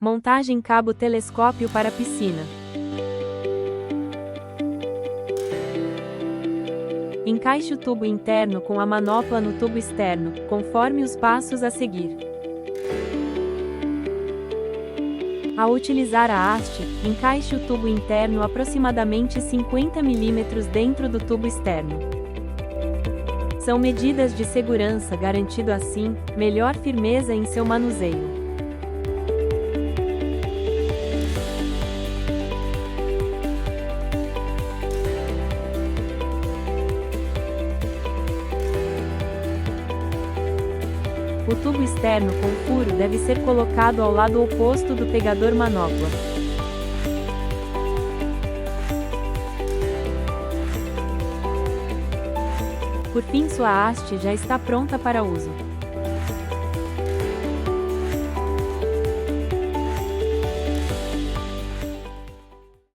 Montagem Cabo Telescópio para piscina. Encaixe o tubo interno com a manopla no tubo externo, conforme os passos a seguir. Ao utilizar a haste, encaixe o tubo interno aproximadamente 50 mm dentro do tubo externo. São medidas de segurança, garantindo assim melhor firmeza em seu manuseio. O tubo externo com furo deve ser colocado ao lado oposto do pegador manopla. Por fim, sua haste já está pronta para uso.